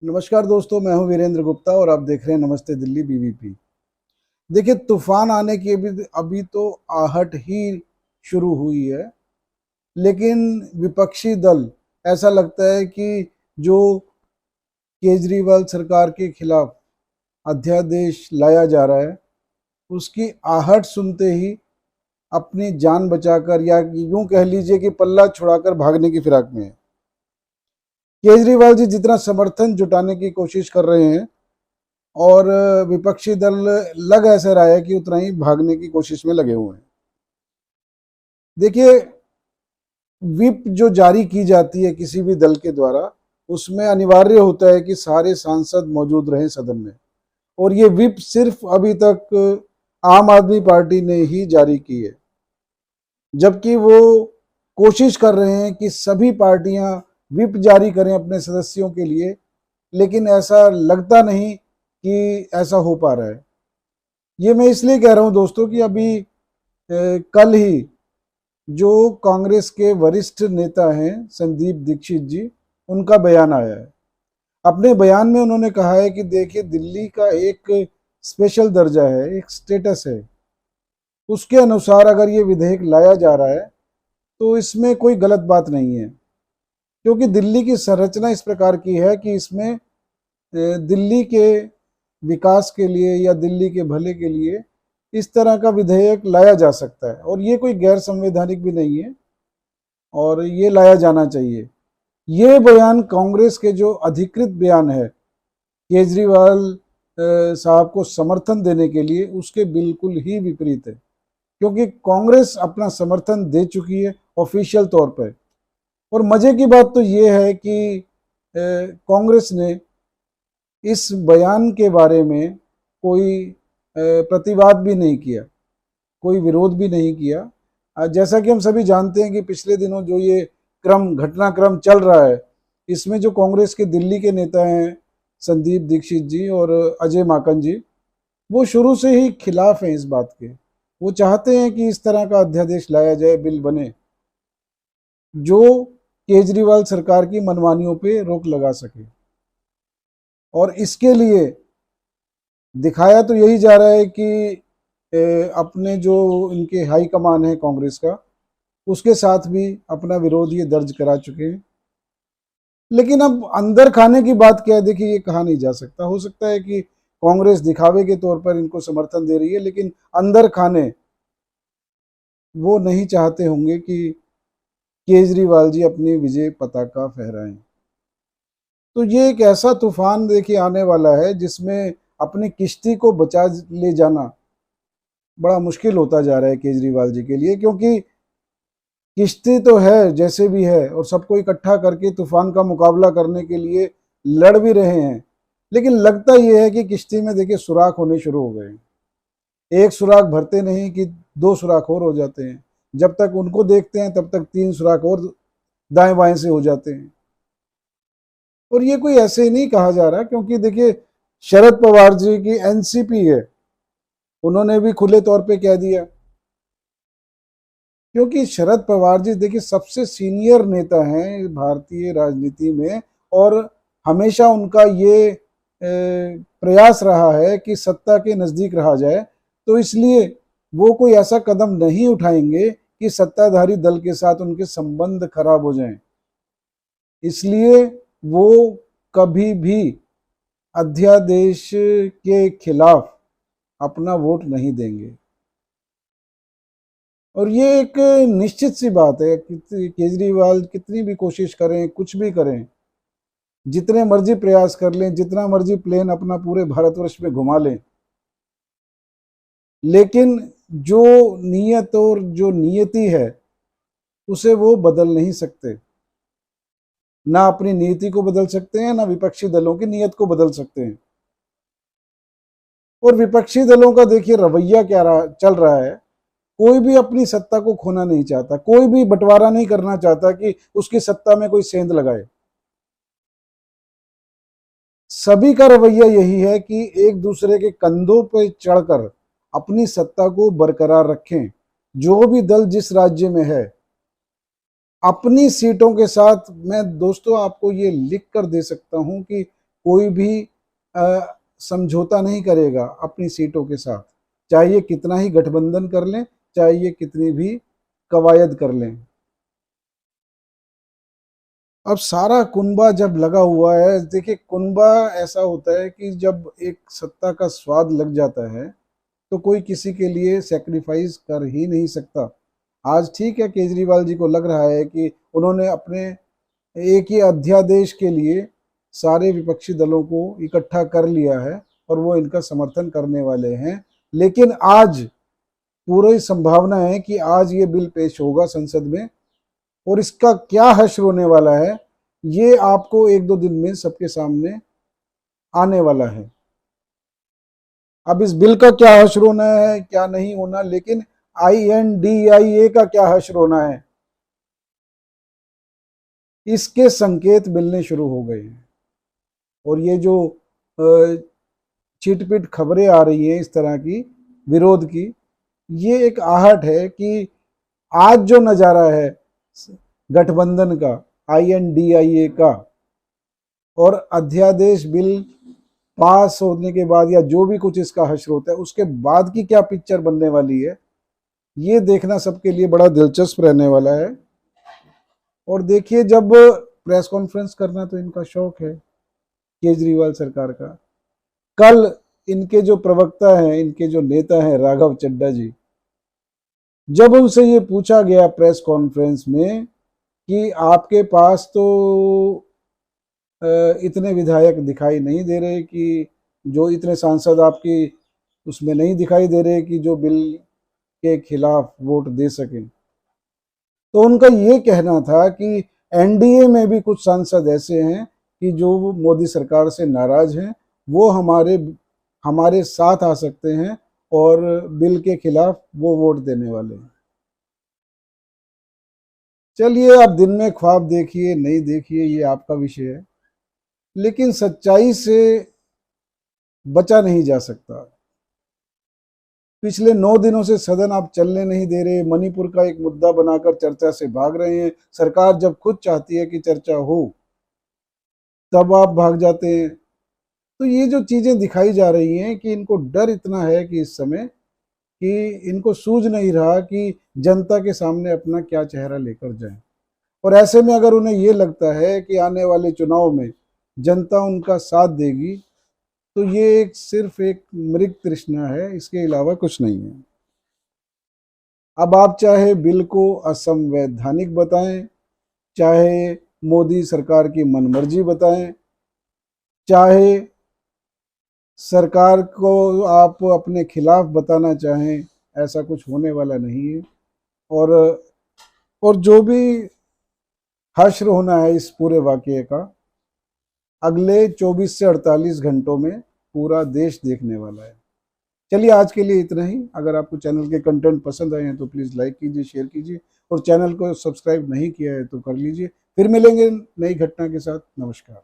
नमस्कार दोस्तों, मैं हूं वीरेंद्र गुप्ता और आप देख रहे हैं नमस्ते दिल्ली बीवीपी। देखिए, तूफान आने की अभी अभी तो आहट ही शुरू हुई है, लेकिन विपक्षी दल ऐसा लगता है कि जो केजरीवाल सरकार के खिलाफ अध्यादेश लाया जा रहा है, उसकी आहट सुनते ही अपनी जान बचाकर या यूं कह लीजिए कि पल्ला छुड़ाकर भागने की फिराक में है। केजरीवाल जी जितना समर्थन जुटाने की कोशिश कर रहे हैं और विपक्षी दल लग ऐसा रहा है कि उतना ही भागने की कोशिश में लगे हुए हैं। देखिए, व्हिप जो जारी की जाती है किसी भी दल के द्वारा, उसमें अनिवार्य होता है कि सारे सांसद मौजूद रहें सदन में, और ये व्हिप सिर्फ अभी तक आम आदमी पार्टी ने ही जारी की है, जबकि वो कोशिश कर रहे हैं कि सभी पार्टियां व्हिप जारी करें अपने सदस्यों के लिए, लेकिन ऐसा लगता नहीं कि ऐसा हो पा रहा है। ये मैं इसलिए कह रहा हूं दोस्तों कि अभी कल ही जो कांग्रेस के वरिष्ठ नेता हैं संदीप दीक्षित जी, उनका बयान आया है। अपने बयान में उन्होंने कहा है कि देखिए, दिल्ली का एक स्पेशल दर्जा है, एक स्टेटस है, उसके अनुसार अगर ये विधेयक लाया जा रहा है तो इसमें कोई गलत बात नहीं है, क्योंकि दिल्ली की संरचना इस प्रकार की है कि इसमें दिल्ली के विकास के लिए या दिल्ली के भले के लिए इस तरह का विधेयक लाया जा सकता है, और ये कोई गैर संवैधानिक भी नहीं है और ये लाया जाना चाहिए। ये बयान कांग्रेस के जो अधिकृत बयान है केजरीवाल साहब को समर्थन देने के लिए, उसके बिल्कुल ही विपरीत है, क्योंकि कांग्रेस अपना समर्थन दे चुकी है ऑफिशियल तौर पर। और मजे की बात तो ये है कि कांग्रेस ने इस बयान के बारे में कोई प्रतिवाद भी नहीं किया, कोई विरोध भी नहीं किया। जैसा कि हम सभी जानते हैं कि पिछले दिनों जो ये घटनाक्रम चल रहा है, इसमें जो कांग्रेस के दिल्ली के नेता हैं संदीप दीक्षित जी और अजय माकन जी, वो शुरू से ही खिलाफ हैं इस बात के। वो चाहते हैं कि इस तरह का अध्यादेश लाया जाए, बिल बने जो केजरीवाल सरकार की मनमानियों पे रोक लगा सके। और इसके लिए दिखाया तो यही जा रहा है कि अपने जो इनके हाई कमान है कांग्रेस का, उसके साथ भी अपना विरोध ये दर्ज करा चुके हैं। लेकिन अब अंदर खाने की बात क्या है, देखिए, ये कहा नहीं जा सकता। हो सकता है कि कांग्रेस दिखावे के तौर पर इनको समर्थन दे रही है, लेकिन अंदर खाने वो नहीं चाहते होंगे कि केजरीवाल जी अपनी विजय पताका फहराएं। तो ये एक ऐसा तूफान देखिए आने वाला है जिसमें अपनी किश्ती को बचा ले जाना बड़ा मुश्किल होता जा रहा है केजरीवाल जी के लिए, क्योंकि किश्ती तो है जैसे भी है और सबको इकट्ठा करके तूफान का मुकाबला करने के लिए लड़ भी रहे हैं, लेकिन लगता यह है कि किश्ती में देखिए सुराख होने शुरू हो गए हैं। एक सुराख भरते नहीं कि दो सुराख और हो जाते हैं, जब तक उनको देखते हैं तब तक तीन सुराख और दाएं बाएं से हो जाते हैं। और ये कोई ऐसे ही नहीं कहा जा रहा, क्योंकि देखिए, शरद पवार जी की एनसीपी है, उन्होंने भी खुले तौर पे कह दिया, क्योंकि शरद पवार जी देखिए सबसे सीनियर नेता हैं भारतीय राजनीति में, और हमेशा उनका ये प्रयास रहा है कि सत्ता के नज़दीक रहा जाए। तो इसलिए वो कोई ऐसा कदम नहीं उठाएंगे कि सत्ताधारी दल के साथ उनके संबंध खराब हो जाएं। इसलिए वो कभी भी अध्यादेश के खिलाफ अपना वोट नहीं देंगे। और ये एक निश्चित सी बात है कि केजरीवाल कितनी भी कोशिश करें, कुछ भी करें, जितने मर्जी प्रयास कर लें, जितना मर्जी प्लेन अपना पूरे भारतवर्ष में घुमा लें, लेकिन जो नीयत और जो नियति है उसे वो बदल नहीं सकते। ना अपनी नीति को बदल सकते हैं, ना विपक्षी दलों की नीयत को बदल सकते हैं। और विपक्षी दलों का देखिए रवैया क्या चल रहा है। कोई भी अपनी सत्ता को खोना नहीं चाहता, कोई भी बंटवारा नहीं करना चाहता कि उसकी सत्ता में कोई सेंध लगाए। सभी का रवैया यही है कि एक दूसरे के कंधों पर चढ़कर अपनी सत्ता को बरकरार रखें। जो भी दल जिस राज्य में है, अपनी सीटों के साथ, मैं दोस्तों आपको ये लिख कर दे सकता हूं कि कोई भी समझौता नहीं करेगा अपनी सीटों के साथ, चाहे ये कितना ही गठबंधन कर लें, चाहे ये कितनी भी कवायद कर लें। अब सारा कुनबा जब लगा हुआ है, देखिए कुनबा ऐसा होता है कि जब एक सत्ता का स्वाद लग जाता है तो कोई किसी के लिए सेक्रीफाइस कर ही नहीं सकता। आज ठीक है, केजरीवाल जी को लग रहा है कि उन्होंने अपने एक ही अध्यादेश के लिए सारे विपक्षी दलों को इकट्ठा कर लिया है और वो इनका समर्थन करने वाले हैं, लेकिन आज पूरी संभावना है कि आज ये बिल पेश होगा संसद में और इसका क्या हश्र होने वाला है ये आपको एक दो दिन में सबके सामने आने वाला है। अब इस बिल का क्या हश्र होना है, क्या नहीं होना, लेकिन INDIA का क्या हश्र होना है, इसके संकेत मिलने शुरू हो गए हैं। और ये जो छिटपिट खबरें आ रही है इस तरह की विरोध की, ये एक आहट है कि आज जो नज़ारा है गठबंधन का, INDIA का और अध्यादेश बिल पास होने के बाद या जो भी कुछ इसका हश्र होता है उसके बाद की क्या पिक्चर बनने वाली है, ये देखना सबके लिए बड़ा दिलचस्प रहने वाला है। और देखिए, जब प्रेस कॉन्फ्रेंस करना तो इनका शौक है केजरीवाल सरकार का। कल इनके जो प्रवक्ता हैं, इनके जो नेता हैं राघव चड्ढा जी, जब उनसे ये पूछा गया प्रेस कॉन्फ्रेंस में कि आपके पास तो इतने विधायक दिखाई नहीं दे रहे, कि जो इतने सांसद आपकी उसमें नहीं दिखाई दे रहे कि जो बिल के खिलाफ वोट दे सकें, तो उनका ये कहना था कि NDA में भी कुछ सांसद ऐसे हैं कि जो मोदी सरकार से नाराज हैं, वो हमारे साथ आ सकते हैं और बिल के खिलाफ वो वोट देने वाले हैं। चलिए, आप दिन में ख्वाब देखिए नहीं देखिए ये आपका विषय है, लेकिन सच्चाई से बचा नहीं जा सकता। पिछले 9 दिनों से सदन आप चलने नहीं दे रहे, मणिपुर का एक मुद्दा बनाकर चर्चा से भाग रहे हैं। सरकार जब खुद चाहती है कि चर्चा हो तब आप भाग जाते हैं। तो ये जो चीजें दिखाई जा रही हैं कि इनको डर इतना है कि इस समय कि इनको सूझ नहीं रहा कि जनता के सामने अपना क्या चेहरा लेकर जाए। और ऐसे में अगर उन्हें ये लगता है कि आने वाले चुनाव में जनता उनका साथ देगी, तो ये सिर्फ एक मृग तृष्णा है, इसके अलावा कुछ नहीं है। अब आप चाहे बिल को असंवैधानिक बताएं, चाहे मोदी सरकार की मनमर्जी बताएं, चाहे सरकार को आप अपने खिलाफ बताना चाहें, ऐसा कुछ होने वाला नहीं है। और जो भी हश्र होना है इस पूरे वाकये का, अगले 24 से 48 घंटों में पूरा देश देखने वाला है। चलिए, आज के लिए इतना ही। अगर आपको चैनल के कंटेंट पसंद आए हैं तो प्लीज़ लाइक कीजिए, शेयर कीजिए और चैनल को सब्सक्राइब नहीं किया है तो कर लीजिए। फिर मिलेंगे नई घटना के साथ। नमस्कार।